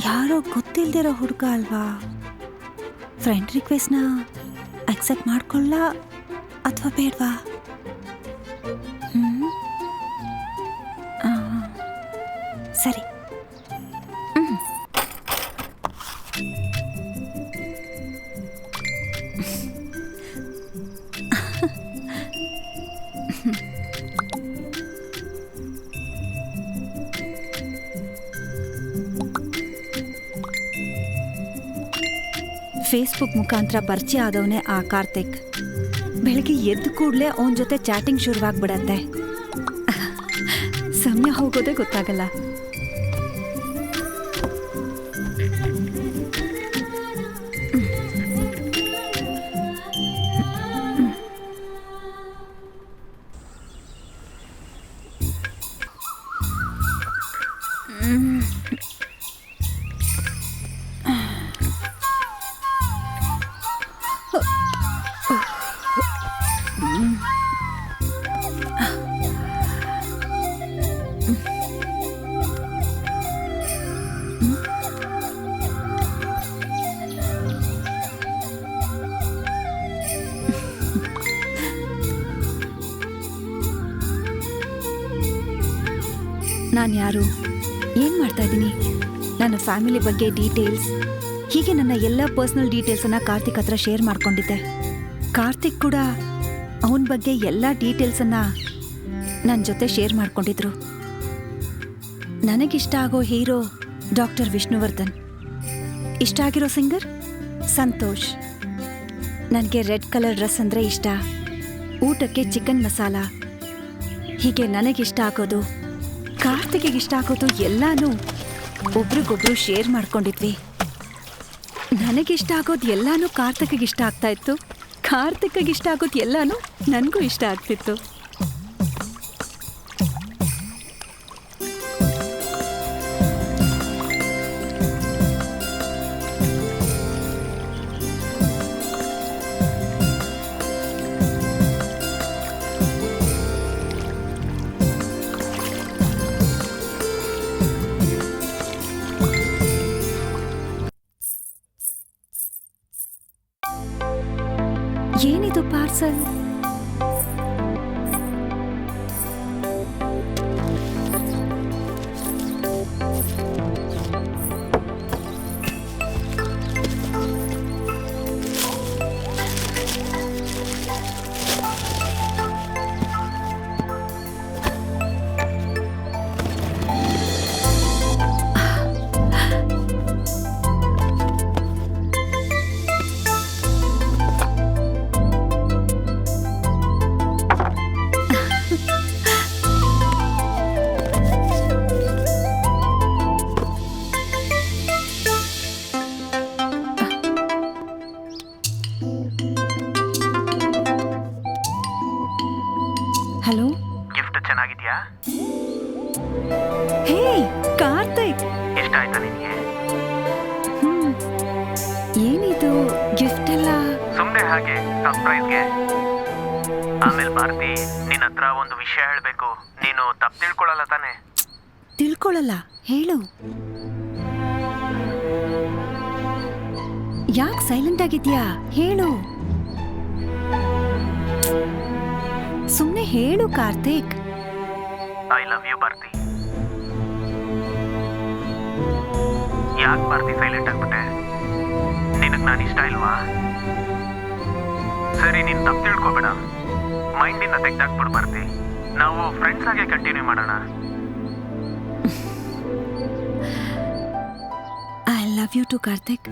ಯಾರೋ ಗೊತ್ತಿಲ್ದಿರೋ ಹುಡುಗ ಅಲ್ವಾ? ಫ್ರೆಂಡ್ ರಿಕ್ವೆಸ್ಟ್ನ ಅಕ್ಸೆಪ್ಟ್ ಮಾಡ್ಕೊಳ್ಳ ಅಥವಾ ಬೇಡವಾ? ಸರಿ. ಫೇಸ್ಬುಕ್ ಮುಖಾಂತರ ಪರಿಚಯ ಆದವನೇ ಆ ಕಾರ್ತಿಕ್. ಬೆಳಗ್ಗೆ ಎದ್ದು ಕೂಡಲೇ ಅವನ ಜೊತೆ ಚಾಟಿಂಗ್ ಶುರುವಾಗ್ಬಿಡತ್ತೆ. ಸಮಯ ಹೋಗೋದೇ ಗೊತ್ತಾಗಲ್ಲ. ನಾನು ಯಾರು, ಏನು ಮಾಡ್ತಾ ಇದ್ದೀನಿ, ನನ್ನ ಫ್ಯಾಮಿಲಿ ಬಗ್ಗೆ ಡೀಟೇಲ್ಸ್, ಹೀಗೆ ನನ್ನ ಎಲ್ಲ ಪರ್ಸ್ನಲ್ ಡೀಟೇಲ್ಸನ್ನು ಕಾರ್ತಿಕ್ ಹತ್ರ ಶೇರ್ ಮಾಡ್ಕೊಂಡಿದ್ದೆ. ಕಾರ್ತಿಕ್ ಕೂಡ ಅವನ ಬಗ್ಗೆ ಎಲ್ಲ ಡೀಟೇಲ್ಸನ್ನು ನನ್ನ ಜೊತೆ ಶೇರ್ ಮಾಡ್ಕೊಂಡಿದ್ರು. ನನಗಿಷ್ಟ ಆಗೋ ಹೀರೋ ಡಾಕ್ಟರ್ ವಿಷ್ಣುವರ್ಧನ್, ಇಷ್ಟ ಆಗಿರೋ ಸಿಂಗರ್ ಸಂತೋಷ್. ನನಗೆ ರೆಡ್ ಕಲರ್ ಡ್ರೆಸ್ ಅಂದರೆ ಇಷ್ಟ, ಊಟಕ್ಕೆ ಚಿಕನ್ ಮಸಾಲ. ಹೀಗೆ ನನಗಿಷ್ಟ ಆಗೋದು, ಕಾರ್ತಿಕ್ಗೆ ಇಷ್ಟ ಆಗೋದು ಎಲ್ಲಾನು ಒಬ್ರಿಗೊಬ್ರು ಶೇರ್ ಮಾಡ್ಕೊಂಡಿದ್ವಿ. ನನಗಿಷ್ಟ ಆಗೋದು ಎಲ್ಲಾನು ಕಾರ್ತಿಕ್ಗೆ ಇಷ್ಟ ಆಗ್ತಾ ಇತ್ತು, ಕಾರ್ತಿಕ್ಗೆ ಇಷ್ಟ ಆಗೋದು ಎಲ್ಲಾನು ನನಗೂ ಇಷ್ಟ ಆಗ್ತಿತ್ತು. ಏನಿದು ಪಾರ್ಸಲ್? ಹಲೋ, ಗಿಫ್ಟ್ ಚೆನ್ನಾಗಿದ್ಯಾ? ಹೇ ಕಾರ್ತಿಕ್, ಇಷ್ಟ ಆಯ್ತಾ ನಿನಗೆ? ಏನಿದು ಗಿಫ್ಟ್ ಎಲ್ಲ? ಸುಮ್ಮನೆ ಹಾಗೆ ಸರ್ಪ್ರೈಸ್ಗೆ. ಆಮೇಲೆ ಭಾರತಿ, ನಿನ್ನ ಹತ್ರ ಒಂದು ವಿಷಯ ಹೇಳಬೇಕು. ನೀನು ತಪ್ಪು ತಿಳ್ಕೊಳ್ಳಲ್ಲ ತಾನೆ? ತಿಳ್ಕೊಳ್ಳಲ್ಲ, ಹೇಳು. ಯಾಕೆ ಸೈಲೆಂಟ್ ಆಗಿದ್ಯಾ? ಹೇಳು, ಸುಮ್ಮನೆ ಹೇಳು Karthik. I love you Bharathi. ಯಾಕೆ ಭಾರತಿ ಸೈಲೆಂಟ್ ಆಗ್ಬಿಟ್ಟೆ? ನಿನಗೆ ನಾನು ಇಷ್ಟ ಇಲ್ವಾ? ಸರಿ, ನೀನು ತಪ್ಪು ತಿಳ್ಕೊಬೇಡ, ಮೈಂಡಿಂದ ತೆಗ್ದಾಕ್ಬಿಡು ಭಾರತಿ. ನಾವು ಫ್ರೆಂಡ್ಸ್ ಆಗಿ ಕಂಟಿನ್ಯೂ ಮಾಡೋಣ. I love you too Karthik.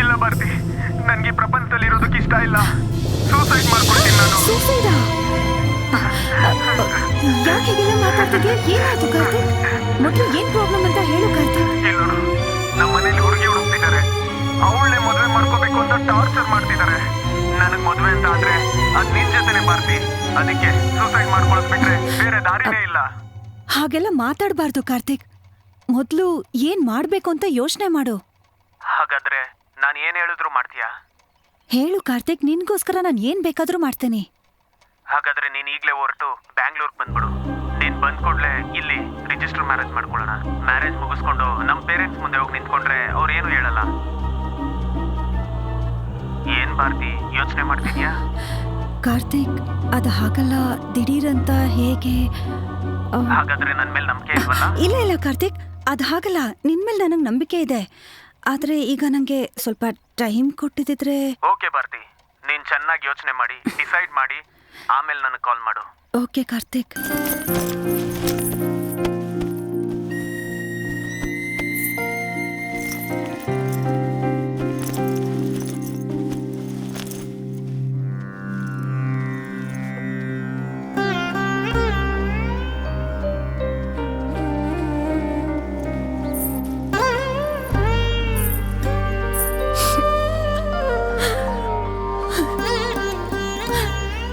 ಇಲ್ಲ ಭಾರತಿ, ನನ್ಗೆ ಈ ಪ್ರಪಂಚದಲ್ಲಿ ಇರೋದಕ್ಕೆ ಇಷ್ಟ ಇಲ್ಲ. ಸೂಸೈಡ್ ಮಾಡ್ಕೊಳ್ತೀನಿ ನಾನು. ಸೂಸೈಡಾ? ಯಾಕೆ ಹೀಗೆಲ್ಲ ಮಾತಾಡ್ತಿದ್ಯಾ? ಏನಾಯ್ತು ಕಾರ್ತಿಕ್? ಮೊದಲು ಏನ್ ಪ್ರಾಬ್ಲಮ್ ಅಂತ ಹೇಳು ಕಾರ್ತಿಕ್. ಇಲ್ಲೋಡು, ನಮ್ಮ ಮನೇಲಿ ಹುಡುಗಿ ಹುಡುಕ್ತಿದ್ದಾರೆ. ಅವಳನ್ನೇ ಮದುವೆ ಮಾಡ್ಕೋಬೇಕು ಅಂತ ಟಾರ್ಚರ್ ಮಾಡ್ತಿದ್ದಾರೆ. ನನಗ್ ಮದುವೆ ಅಂತ ಆದ್ರೆ ಅದ್ ನಿನ್ ಜೊತೆನೆ ಭಾರತಿ. ಅದಕ್ಕೆ ಸೂಸೈಡ್ ಮಾಡ್ಕೊಳ್ಳೋದ್ ಬಿಟ್ರೆ ಬೇರೆ ದಾರಿನೇ ಇಲ್ಲ. ಹಾಗೆಲ್ಲ ಮಾತಾಡಬಾರ್ದು ಕಾರ್ತಿಕ್. ಮೊದಲು ಏನ್ ಮಾಡ್ಬೇಕು ಅಂತ ಯೋಚನೆ ಮಾಡು. ಹಾಗಾದ್ರೆ ನಾನು ಏನ್ ಹೇಳಿದ್ರು ಮಾಡ್ತೀಯಾ? ಹೇಳು ಕಾರ್ತಿಕ್, ನಿನ್ಗೋಸ್ಕರ ನಾನು ಏನ್ ಬೇಕಾದ್ರೂ ಮಾಡ್ತೇನೆ. ಹಾಗಾದ್ರೆ ನೀನ್ ಈಗ್ಲೇ ಹೊರಟು ಬ್ಯಾಂಗ್ಳೂರ್ಗೆ ಬಂದ್ಬಿಡು. ನೀನ್ ಬಂದ್ ಕೂಡ್ಲೆ ಇಲ್ಲಿ ರಿಜಿಸ್ಟರ್ ಮ್ಯಾರೇಜ್ ಮಾಡ್ಕೊಳ್ಳೋಣ. ಮ್ಯಾರೇಜ್ ಮುಗಿಸ್ಕೊಂಡು ನಮ್ ಪೇರೆಂಟ್ಸ್ ಮುಂದೆ ಹೋಗಿ ನಿಂತ್ಕೊಂಡ್ರೆ ಅವ್ರು ಏನು ಹೇಳಲ್ಲ. ಏನ್ ಭಾರತಿ ಯೋಚನೆ ಮಾಡ್ತಿದ್ಯಾ? ಕಾರ್ತಿಕ್, ಅದು ಹಾಗಲ್ಲ. ದಿಢೀರಂತ ಹೇಗೆ? ಹಾಗಾದ್ರೆ ನನ್ ಮೇಲೆ ನಂಬಿಕೆ ಇಲ್ವಲ್ಲ? ಇಲ್ಲ ಇಲ್ಲ ಕಾರ್ತಿಕ್, ಅದು ಹಾಗಲ್ಲ. ನಿನ್ ಮೇಲೆ ನನಗೆ ನಂಬಿಕೆ ಇದೆ. ಆದ್ರೆ ಈಗ ನಂಗೆ ಸ್ವಲ್ಪ ಟೈಮ್ ಕೊಟ್ಟಿದ್ರೆ. ಓಕೆ ಭಾರತಿ, ನೀನ್ ಚೆನ್ನಾಗಿ ಯೋಚನೆ ಮಾಡಿ ಡಿಸೈಡ್ ಮಾಡಿ ಆಮೇಲೆ ನನಗೆ ಕಾಲ್ ಮಾಡು. ಓಕೆ ಕಾರ್ತಿಕ್.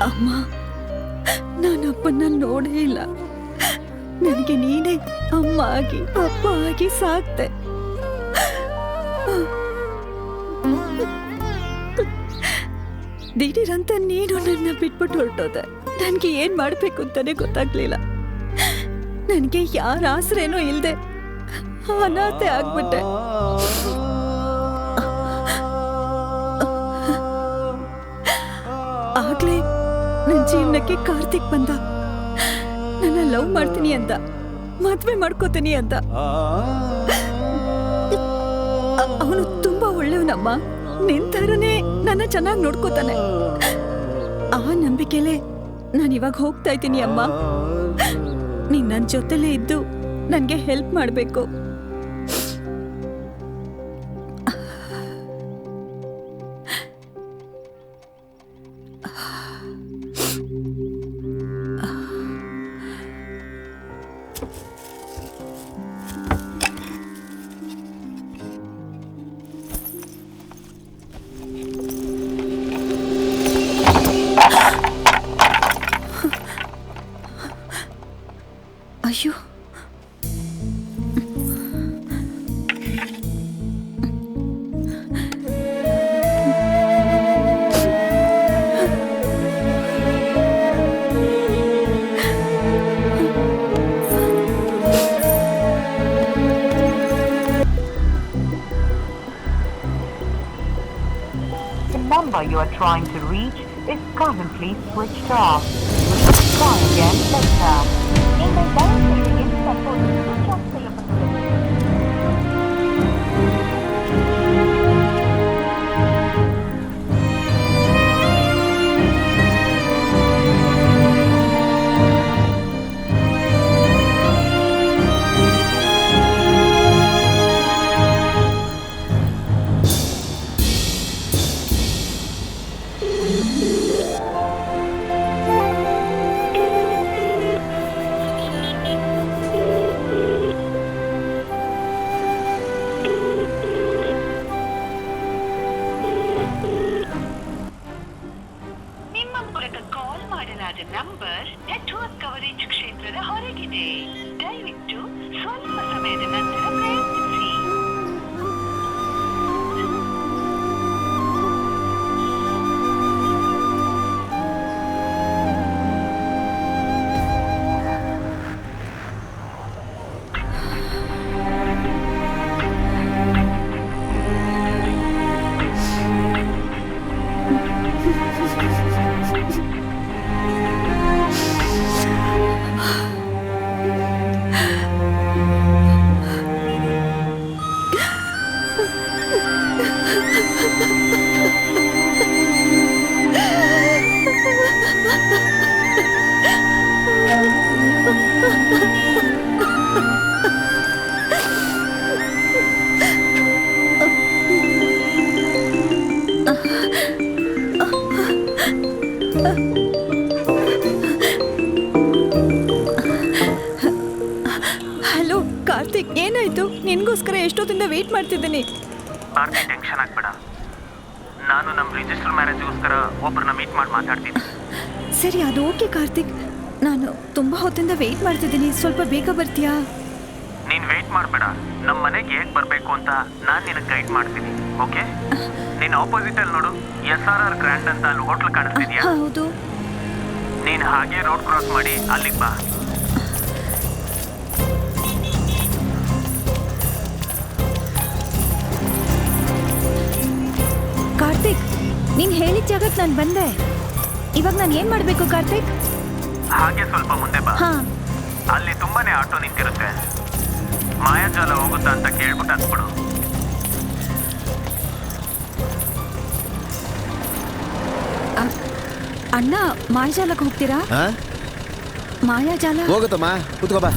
ಅಮ್ಮ, ನಾನಪ್ಪನ್ನ ನೋಡೇ ಇಲ್ಲ. ನನಗೆ ನೀನೇ ಅಮ್ಮ ಆಗಿ ಅಪ್ಪ ಆಗಿ ಸಾಕ್ತೆ. ದಿಢೀರಂತ ನೀನು ನನ್ನ ಬಿಟ್ಬಿಟ್ಟು ಹೊರಟೋದೆ. ನನಗೆ ಏನ್ ಮಾಡ್ಬೇಕು ಅಂತಾನೆ ಗೊತ್ತಾಗ್ಲಿಲ್ಲ. ನನಗೆ ಯಾರ ಆಸರೇನೂ ಇಲ್ದೆ ಅನಾಥೆ ಆಗ್ಬಿಟ್ಟೆ. ಆಗ್ಲೇ ನನ್ನ ಜೀವನಕ್ಕೆ ಕಾರ್ತಿಕ್ ಬಂದ. ನನ್ನ ಲವ್ ಮಾಡ್ತೀನಿ ಅಂತ, ಮದ್ವೆ ಮಾಡ್ಕೋತೀನಿ ಅಂತ. ಅವನು ತುಂಬಾ ಒಳ್ಳೆಯವನಮ್ಮ. ನಿನ್ ಥರನೇ ನನ್ನ ಚೆನ್ನಾಗಿ ನೋಡ್ಕೋತಾನೆ. ಆ ನಂಬಿಕೆಲೆ ನಾನು ಇವಾಗ ಹೋಗ್ತಾ ಇದ್ದೀನಿ ಅಮ್ಮ. ನೀನ್ ನನ್ನ ಜೊತೆಲೇ ಇದ್ದು ನನಗೆ ಹೆಲ್ಪ್ ಮಾಡಬೇಕು. ಅಯ್ಯೋ, number you are trying to reach is currently switched off. Please try again later. நீங்கள் டயல் செய்த எண் தற்போது switch off செய்யப்பட்டுள்ளது. ವೇಟ್ ಮಾಡ್ತಿದ್ದೀನಿ. ಭಾರತಿ ಟೆನ್ಷನ್ ಆಗ್ಬೇಡ, ನಾನು ನಮ್ಮ ರಿಜಿಸ್ಟರ್ ಮ್ಯಾರೇಜ್ಗೋಸ್ಕರ ಒಬ್ಬರನ್ನ ಮೀಟ್ ಮಾಡಿ ಮಾತಾಡ್ತೀನಿ. ಸರಿ, ಅದು ಓಕೆ ಕಾರ್ತಿಕ್. ನಾನು ತುಂಬ ಹೊತ್ತಿಂದ ವೇಟ್ ಮಾಡ್ತಿದ್ದೀನಿ, ಸ್ವಲ್ಪ ಬೇಗ ಬರ್ತೀಯಾ? ನೀನು ವೇಟ್ ಮಾಡಬೇಡ, ನಮ್ಮ ಮನೆಗೆ ಹೇಗೆ ಬರಬೇಕು ಅಂತ ನಾನು ನಿನಗೆ ಗೈಡ್ ಮಾಡ್ತೀನಿ. ಓಕೆ? ನೀನು ಆಪೋಸಿಟಲ್ಲಿ ನೋಡು, SRR ಗ್ರ್ಯಾಂಡ್ ಅಂತ ಅಲ್ಲಿ ಹೋಟ್ಲ್ ಕಾಣಿಸ್ತಿದ್ಯಾ? ಹೌದು. ನೀನು ಹಾಗೆ ರೋಡ್ ಕ್ರಾಸ್ ಮಾಡಿ ಅಲ್ಲಿಗೆ ಬಾ. ಕಾರ್ತಿಕ್, ನೀನು ಹೇಳಿದ ಜಾಗಕ್ಕೆ ನಾನು ಬಂದೆ. ಇವಾಗ ನಾನು ಏನು ಮಾಡಬೇಕು ಕಾರ್ತಿಕ್? ಹಾಗೆ ಸ್ವಲ್ಪ ಮುಂದೆ ಬಾ. ಹಾಂ. ಅಲ್ಲಿ ತುಂಬಾನೇ ಆಟೋ ನಿಂತಿರುತ್ತೆ. ಮಾಯಾಜಾಲ ಹೋಗುತ್ತಾ ಅಂತ ಕೇಳ್ಬಿಟ್ಟು ಹತ್ಬಿಡು. ಅಣ್ಣ, ಮಾಯಾಜಾಲಕ್ಕೆ ಹೋಗ್ತೀರಾ? ಮಾಯಾಜಾಲ ಹೋಗುತ್ತಮ್ಮ, ಕೂತ್ಕೋ ಬಾ.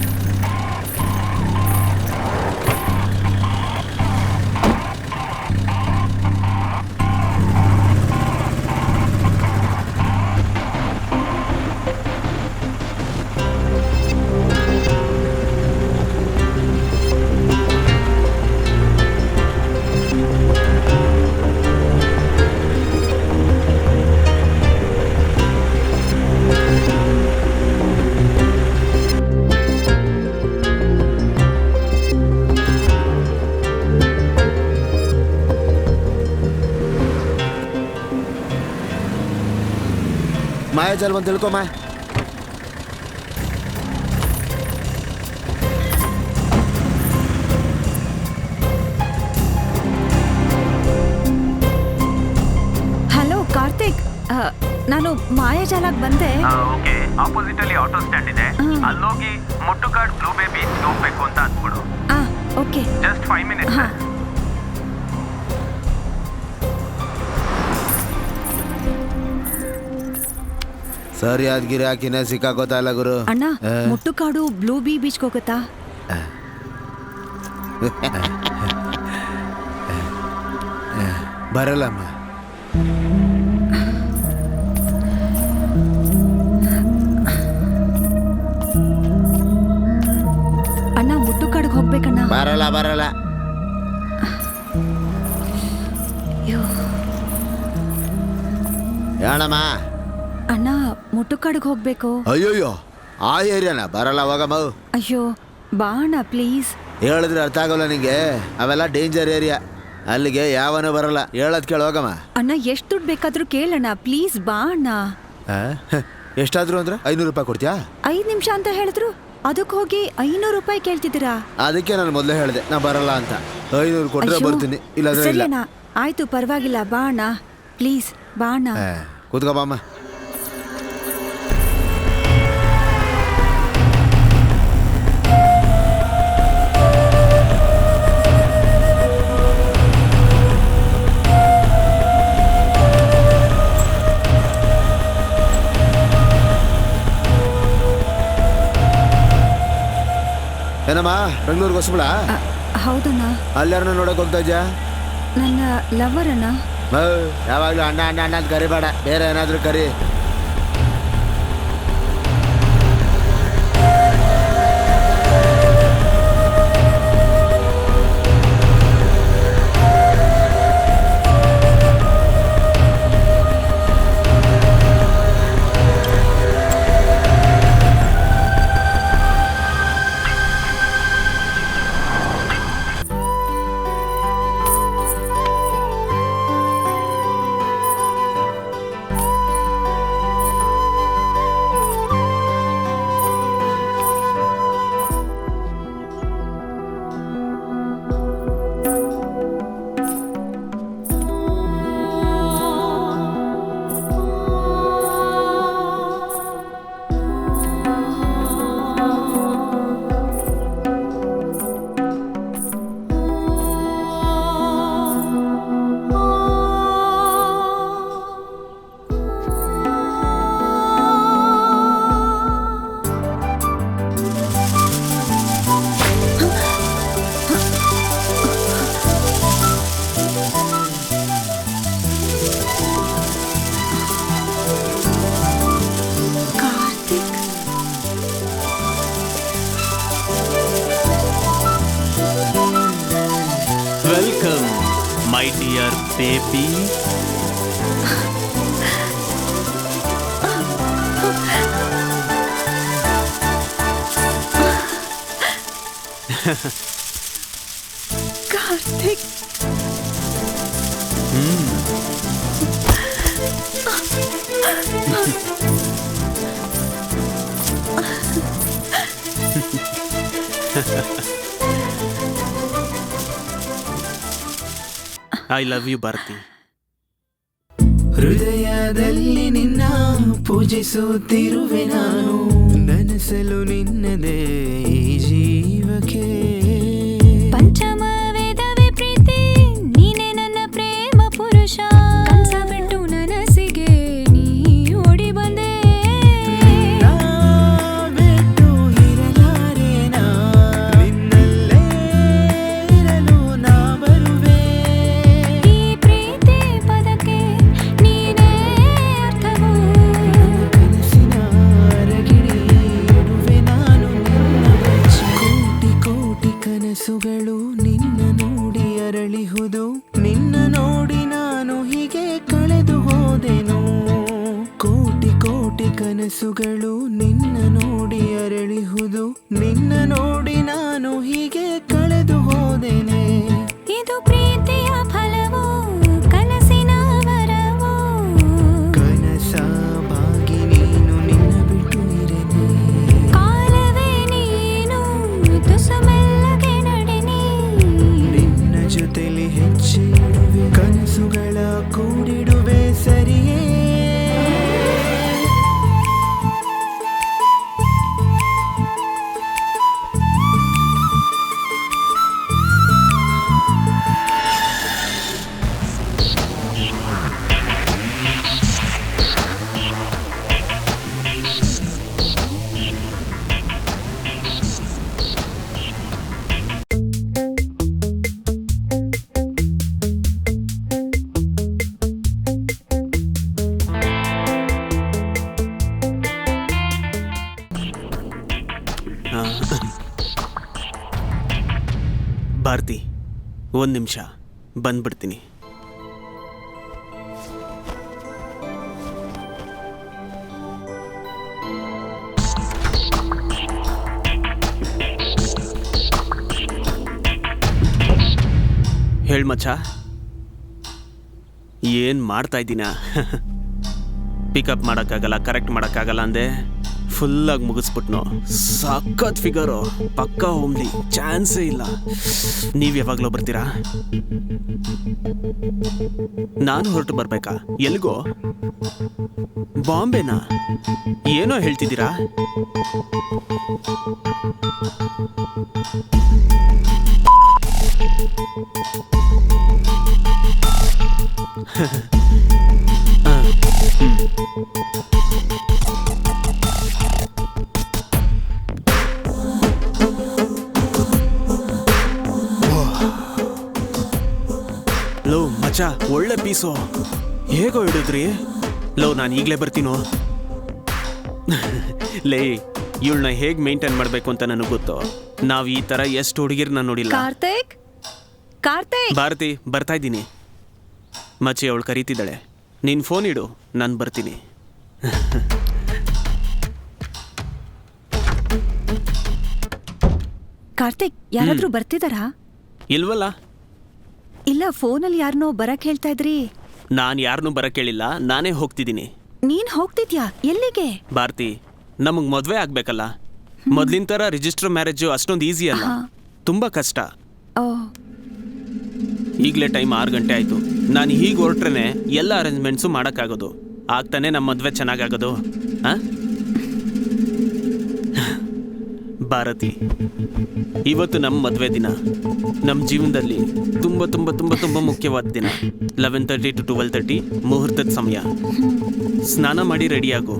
ಮಾಯಾಜಾಲ ಬಂದು ತಿಳ್ಕೊಮ್ಮ. ಹಲೋ ಕಾರ್ತಿಕ್, ನಾನು ಮಾಯಾಜಾಲಕ್ಕೆ ಬಂದೆ. ಓಕೆ, ಆಪೋಸಿಟ್ ಅಲ್ಲಿ ಆಟೋ ಸ್ಟ್ಯಾಂಡ್ ಇದೆ, ಅಲ್ಲೋಗಿ ಮುಟ್ಟುಕಾಡ್ ಬ್ಲೂ ಬೇ ಬೀಚ್ ಹೋಗ್ಬೇಕು ಅಂತ ಹತ್ಬಿಡು. Okay, just 5 minutes. ಸರಿ, ಯಾದಗಿರಿ ಹಾಕಿನ ಸಿಕ್ಕಾಕೋತಾ ಇಲ್ಲ ಗುರು. ಅಣ್ಣ, ಮುಟ್ಟುಕಾಡು ಬ್ಲೂ ಬೀಚ್ಗೆ ಹೋಗುತ್ತಾ? ಬರಲ್ಲಮ್ಮ. ಅಣ್ಣ, ಮುಟ್ಟುಕಾಡಿಗೆ ಹೋಗ್ಬೇಕಣ್ಣ. ಬರಲ್ಲ ಬರಲ್ಲ. ಏನಮ್ಮ? ಅಣ್ಣ, ಮುಟ್ಟುಕಾಡಿಗೆ ಹೋಗ್ಬೇಕು. ಅಯ್ಯೋಯ್ಯೋ, ಆ ಏರಿಯಾನ ಬರಲ್ಲ, ಹೋಗಮ್ಮ. ಅಯ್ಯೋ, ಬಾ ಅಣ್ಣ ಪ್ಲೀಸ್. ಹೇಳಿದ್ರೆ ಅರ್ಥ ಆಗೋಲ್ಲ ನಿಂಗೆ, ಅವೆಲ್ಲ ಡೇಂಜರ್ ಏರಿಯಾ, ಅಲ್ಲಿಗೆ ಯಾವನೂ ಬರಲ್ಲ. ಹೇಳೋದ್ ಕೇಳಿ, ಹೋಗಮ್ಮ. ಅಣ್ಣ, ಎಷ್ಟು ದುಡ್ಡು ಬೇಕಾದ್ರೂ ಕೇಳಣ್ಣ, ಪ್ಲೀಸ್ ಬಾ ಅಣ್ಣ. ಎಷ್ಟಾದ್ರು ಅಂದ್ರೆ 500 ರೂಪಾಯಿ ಕೊಡ್ತೀಯಾ? 5 ನಿಮಿಷ ಅಂತ ಹೇಳಿದ್ರು, ಅದಕ್ಕೆ ಹೋಗಿ 500 ರೂಪಾಯಿ ಕೇಳ್ತಿದ್ದೀರಾ? ಅದಕ್ಕೆ ನಾನು ಮೊದಲೇ ಹೇಳಿದೆ ನಾ ಬರಲ್ಲ ಅಂತ. 500 ಕೊಟ್ಟರೆ ಅಯ್ಯೋ, ಬರ್ತೀನಿ, ಇಲ್ಲಾಂದ್ರೆ ಇಲ್ಲ. ಸರಿ ಅಣ್ಣ, ಆಯ್ತು, ಪರವಾಗಿಲ್ಲ, ಬಾ ಅಣ್ಣ ಪ್ಲೀಸ್, ಬಾ ಅಣ್ಣ. ಕೂತ್ಕೋ ಬಾಮ್ಮ. ಏನಮ್ಮ, ಬೆಂಗಳೂರಿಗೆ ಹೊಸಬಳ? ಹೌದಣ್ಣ. ಅಲ್ಲಾರನ್ನ ನೋಡಕ್ ಹೋಗ್ತಾ ಇದ್ಯಾ? ನನ್ನ ಲವರ್ ಅಣ್ಣ. ಯಾವಾಗ್ಲೂ ಅಣ್ಣ ಅಣ್ಣ ಅಣ್ಣ ಅಂತ ಕರಿಬೇಡ, ಬೇರೆ ಏನಾದ್ರು ಕರಿ. Here baby. Karthik, I love you Bharathi. ಹೃದಯದಲ್ಲಿ ನಿನ್ನ ಪೂಜಿಸುತ್ತಿರುವೆ ನಾನು, ನನಸಲು ನಿನ್ನದೇ ಈ ಜೀವಕ್ಕೆ. ಪಂಚಮ ವೇದವೇ ಪ್ರೀತಿ, ನೀನೆ ನನ್ನ ಪ್ರೇಮ ಪುರುಷ. ಕನಸ ಬಿಟ್ಟು ನನಸಿಗೆ ನೀ ಓಡಿ ಬಂದೆ. ಬಿಟ್ಟು ಇರಲಾರೇನಾ, ನಿನ್ನಲ್ಲೇ ಇರಲು ನಾ ಬರುವೆ. ಈ ಪ್ರೀತಿ ಪದಕ್ಕೆ ನೀನೇ ಅರ್ಥವು. ಕನಸಿನ ಅರಗಿಣಿ ಇರುವೆ ನಾನು ನಿನ್ನ ಬಚ್ಚಿ. ಕೋಟಿ ಕೋಟಿ ಕನಸುಗಳು ನಿನ್ನ ನೋಡಿ ಅರಳಿಹುದು, ನಿನ್ನ ನೋಡಿ ನಾನು ಹೀಗೆ ಕಳೆದು ಹೋದೆನು. ಕೋಟಿ ಕೋಟಿ ಕನಸುಗಳು ನಿನ್ನ ನೋಡಿ ಅರಳಿಹುದು, ನಿನ್ನ ನೋಡಿ ನಾನು ಹೀಗೆ ಕಳೆದು ಹೋದೆನೆ. ಇದು ಪ್ರೀತಿಯ ಫಲವು, ಕನಸಿನ ವರವು. ಕನಸ ಬಾಗಿ ನೀನು ನಿನ್ನ ಬಿಟ್ಟು ಇರೆನೆ. ಕಾಲವೇ ನೀನು ತುಸು ಮೆಲ್ಲಗೆ ನಡೆನಿ. ನಿನ್ನ ಜೊತೆಲಿ ಹೆಜ್ಜೆ ಇಡುವೆ, ಕನಸುಗಳ ಕೂಡಿಡುವೆ ಸರಿಯೇ. ಭಾರತಿ, ಒಂದು ನಿಮಿಷ ಬಂದ್ಬಿಡ್ತೀನಿ. ಹೇಳ್ ಮಚ್ಚ, ಏನು ಮಾಡ್ತಾ ಇದ್ದೀನ? ಪಿಕಪ್ ಮಾಡೋಕ್ಕಾಗಲ್ಲ, ಕರೆಕ್ಟ್ ಮಾಡೋಕ್ಕಾಗಲ್ಲ ಅಂದೆ, ಫುಲ್ಲಾಗಿ ಮುಗಿಸ್ಬಿಟ್ನು. ಸಖತ್ ಫಿಗರು, ಪಕ್ಕಾ ಹೋಮ್ಲಿ, ಚಾನ್ಸೇ ಇಲ್ಲ. ನೀವು ಯಾವಾಗಲೂ ಬರ್ತೀರಾ? ನಾನು ಹೊರಟು ಬರ್ಬೇಕಾ? ಎಲ್ಗೋ? ಬಾಂಬೆನಾ? ಏನೋ ಹೇಳ್ತಿದ್ದೀರಾ? ಲೋ ಮಚ್ಚ, ಒಳ್ಳೆ ಪೀಸು. ಹೇಗೋ ಹಿಡಿದ್ರಿ? ಲೋ, ನಾನು ಈಗಲೇ ಬರ್ತೀನೋ. ಲೇ, ಇವಳನ್ನ ಹೇಗೆ ಮೇಂಟೈನ್ ಮಾಡಬೇಕು ಅಂತ ನನಗೆ ಗೊತ್ತು. ನಾವು ಈ ಥರ ಎಷ್ಟು ಹುಡುಗಿರನ್ನ ನೋಡಿಲ್ಲ. ಕಾರ್ತಿಕ್, ಕಾರ್ತಿಕ್. ಭಾರತಿ, ಬರ್ತಾ ಇದ್ದೀನಿ. ಮಚ್ಚಿ ಅವಳು ಕರೀತಿದ್ದಾಳೆ. ನೀನು ಫೋನ್ ಇಡು, ನಾನು ಬರ್ತೀನಿ. ಕಾರ್ತಿಕ್, ಯಾರಾದ್ರೂ ಬರ್ತಿದಾರಾ? ಇಲ್ವಲ್ಲ. ಇಲ್ಲ, ಫೋನಲ್ಲಿ ಯಾರನ್ನೋ ಬರಕ್ ಹೇಳ್ತಾ ಇದ್ರಿ. ನಾನು ಯಾರನ್ನೂ ಬರಕ್ಕೆ ಹೇಳಿಲ್ಲ, ನಾನೇ ಹೋಗ್ತಿದ್ದೀನಿ. ನೀನ್ ಹೋಗ್ತಿದ್ಯಾ? ಎಲ್ಲಿಗೆ? ಭಾರತಿ, ನಮಗೆ ಮದುವೆ ಆಗ್ಬೇಕಲ್ಲ. ಮೊದಲಿನ ಥರ ರಿಜಿಸ್ಟರ್ ಮ್ಯಾರೇಜು ಅಷ್ಟೊಂದು ಈಸಿ ಅಲ್ಲ, ತುಂಬ ಕಷ್ಟ. ಓ, ಈಗಲೇ ಟೈಮ್ 6 ಗಂಟೆ ಆಯಿತು. ನಾನು ಹೀಗೆ ಹೊರಟ್ರೆ ಎಲ್ಲ ಅರೇಂಜ್ಮೆಂಟ್ಸು ಮಾಡೋಕ್ಕಾಗೋದು. ಆಗ್ತಾನೆ ನಮ್ಮ ಮದುವೆ ಚೆನ್ನಾಗಾಗೋದು. ಹಾಂ ಭಾರತಿ, ಇವತ್ತು ನಮ್ಮ ಮದುವೆ ದಿನ. ನಮ್ಮ ಜೀವನದಲ್ಲಿ ತುಂಬ ತುಂಬ ತುಂಬ ತುಂಬ ಮುಖ್ಯವಾದ ದಿನ. 11:30 to 12:30 ಮುಹೂರ್ತದ ಸಮಯ. ಸ್ನಾನ ಮಾಡಿ ರೆಡಿಯಾಗು,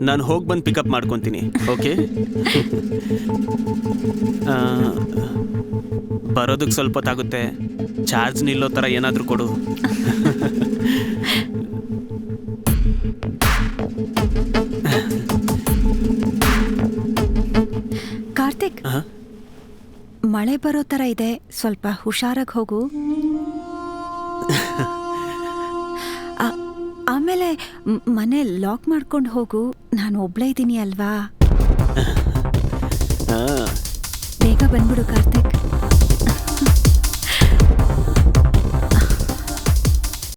ನಾನು ಹೋಗಿ ಬಂದು ಪಿಕಪ್ ಮಾಡ್ಕೊತೀನಿ. ಓಕೆ? ಬರೋದಕ್ಕೆ ಸ್ವಲ್ಪ ಹೊತ್ತಾಗುತ್ತೆ. ಚಾರ್ಜ್ ನಿಲ್ಲೋ ಥರ ಏನಾದರೂ ಕೊಡು. ಕಾರ್ತಿಕ್, ಮಳೆ ಬರೋ ಥರ ಇದೆ, ಸ್ವಲ್ಪ ಹುಷಾರಾಗಿ ಹೋಗು. ಆಮೇಲೆ ಮನೆ ಲಾಕ್ ಮಾಡ್ಕೊಂಡು ಹೋಗು, ನಾನು ಒಬ್ಳೇ ಇದ್ದೀನಿ ಅಲ್ವಾ. ಆ, ಬೇಗ ಬಂದ್ಬಿಡು ಕಾರ್ತಿಕ್.